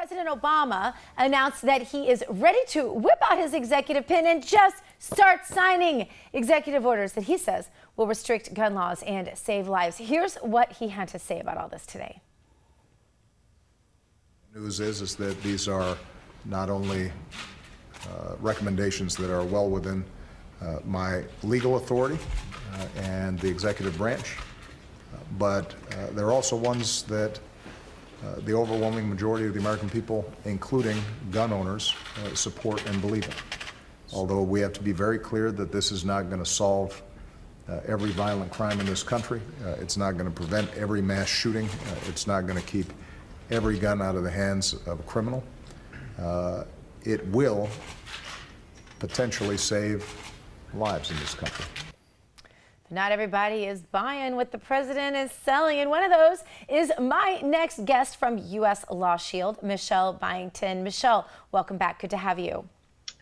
President Obama announced that he is ready to whip out his executive pen and just start signing executive orders that he says will restrict gun laws and save lives. Here's what he had to say about all this today. News is that these are not only recommendations that are well within my legal authority and the executive branch, but they're also ones that the overwhelming majority of the American people, including gun owners, support and believe in. Although we have to be very clear that this is not going to solve every violent crime in this country. It's not going to prevent every mass shooting. It's not going to keep every gun out of the hands of a criminal. It will potentially save lives in this country. Not everybody is buying what the president is selling, and one of those is my next guest from U.S. Law Shield, Michelle Byington. Michelle, welcome back. Good to have you.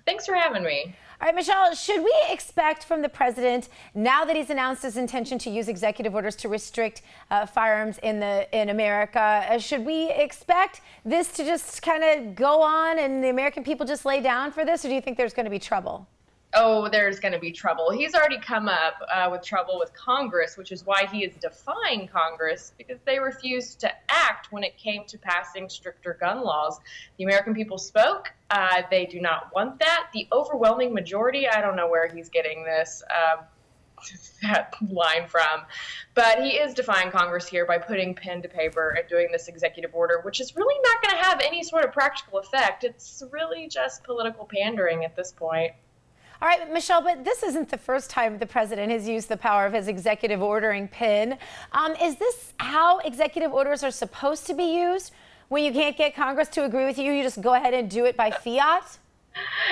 Thanks for having me. All right, Michelle, should we expect from the president, now that he's announced his intention to use executive orders to restrict firearms in America, should we expect this to just kind of go on and the American people just lay down for this, or do you think there's going to be trouble? Oh, there's going to be trouble. He's already come up with trouble with Congress, which is why he is defying Congress, because they refused to act when it came to passing stricter gun laws. The American people spoke. They do not want that. The overwhelming majority, I don't know where he's getting this that line from, but he is defying Congress here by putting pen to paper and doing this executive order, which is really not going to have any sort of practical effect. It's really just political pandering at this point. All right, Michelle, but this isn't the first time the president has used the power of his executive ordering pen. Is this how executive orders are supposed to be used? When you can't get Congress to agree with you, you just go ahead and do it by fiat?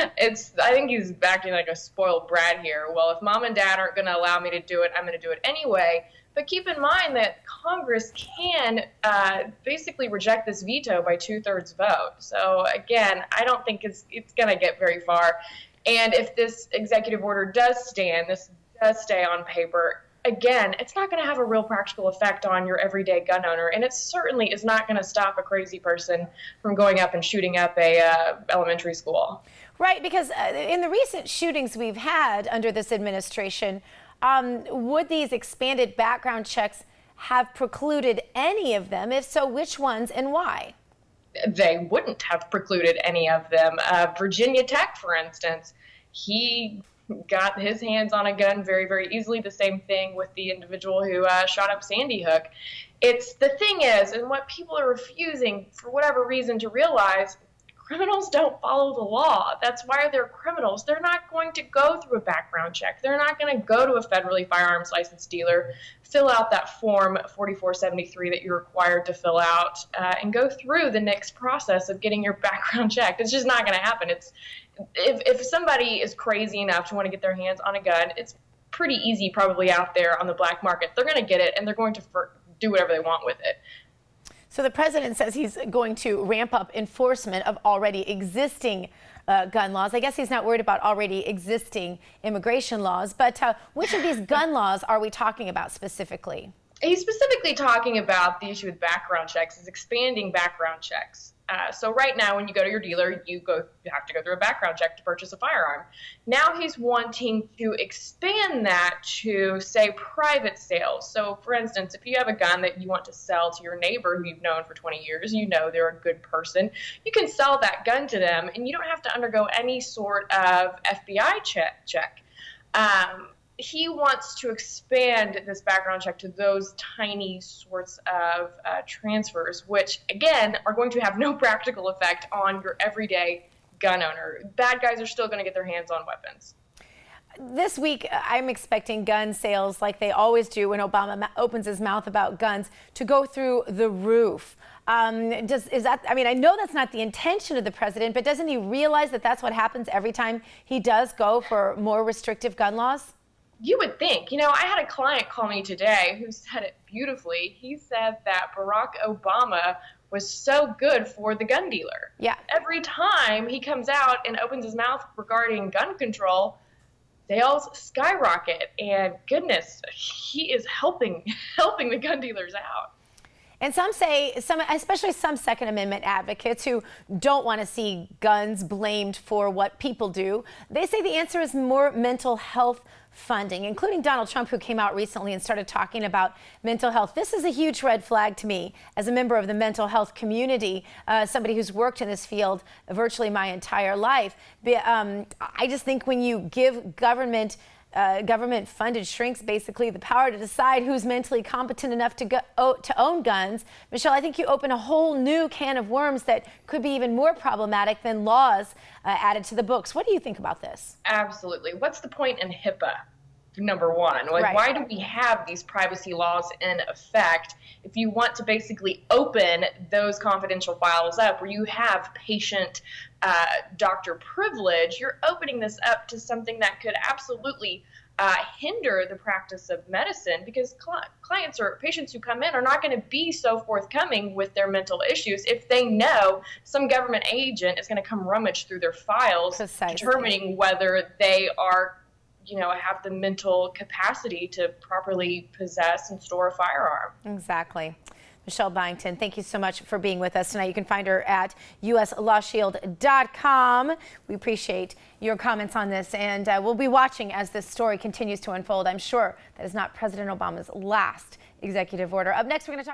I think he's acting like a spoiled brat here. Well, if mom and dad aren't going to allow me to do it, I'm going to do it anyway. But keep in mind that Congress can basically reject this veto by 2/3 vote. So again, I don't think it's going to get very far. And if this executive order does stand, this does stay on paper, again, it's not going to have a real practical effect on your everyday gun owner. And it certainly is not going to stop a crazy person from going up and shooting up a elementary school. Right, because in the recent shootings we've had under this administration, would these expanded background checks have precluded any of them? If so, which ones and why? They wouldn't have precluded any of them. Virginia Tech, for instance, he got his hands on a gun very, very easily. The same thing with the individual who shot up Sandy Hook. The thing is, and what people are refusing for whatever reason to realize, criminals don't follow the law. That's why they're criminals. They're not going to go through a background check. They're not going to go to a federally firearms licensed dealer, fill out that form 4473 that you're required to fill out, and go through the next process of getting your background checked. It's just not going to happen. If somebody is crazy enough to want to get their hands on a gun, it's pretty easy probably out there on the black market. They're going to get it, and they're going to do whatever they want with it. So the president says he's going to ramp up enforcement of already existing gun laws. I guess he's not worried about already existing immigration laws, but which of these gun laws are we talking about specifically? He's specifically talking about the issue with background checks, is expanding background checks. So right now, when you go to your dealer, you have to go through a background check to purchase a firearm. Now he's wanting to expand that to, say, private sales. So, for instance, if you have a gun that you want to sell to your neighbor who you've known for 20 years, you know they're a good person, you can sell that gun to them, and you don't have to undergo any sort of FBI check. He wants to expand this background check to those tiny sorts of transfers, which, again, are going to have no practical effect on your everyday gun owner. Bad guys are still going to get their hands on weapons. This week, I'm expecting gun sales, like they always do when Obama opens his mouth about guns, to go through the roof. I mean, I know that's not the intention of the president, but doesn't he realize that that's what happens every time he does go for more restrictive gun laws? You would think. You know, I had a client call me today who said it beautifully. He said that Barack Obama was so good for the gun dealer. Yeah. Every time he comes out and opens his mouth regarding gun control, sales skyrocket. And goodness, he is helping the gun dealers out. And some say, especially some Second Amendment advocates who don't want to see guns blamed for what people do, they say the answer is more mental health funding, including Donald Trump, who came out recently and started talking about mental health. This is a huge red flag to me as a member of the mental health community, somebody who's worked in this field virtually my entire life. I just think when you give government-funded shrinks basically the power to decide who's mentally competent enough to own guns, Michelle, I think you open a whole new can of worms that could be even more problematic than laws added to the books. What do you think about this? Absolutely. What's the point in HIPAA? Number one, like, right. Why do we have these privacy laws in effect if you want to basically open those confidential files up where you have patient doctor privilege? You're opening this up to something that could absolutely hinder the practice of medicine, because clients or patients who come in are not going to be so forthcoming with their mental issues if they know some government agent is going to come rummage through their files, determining whether they are, have the mental capacity to properly possess and store a firearm. Exactly. Michelle Byington, thank you so much for being with us tonight. You can find her at uslawshield.com. We appreciate your comments on this, and we'll be watching as this story continues to unfold. I'm sure that is not President Obama's last executive order. Up next, we're going to talk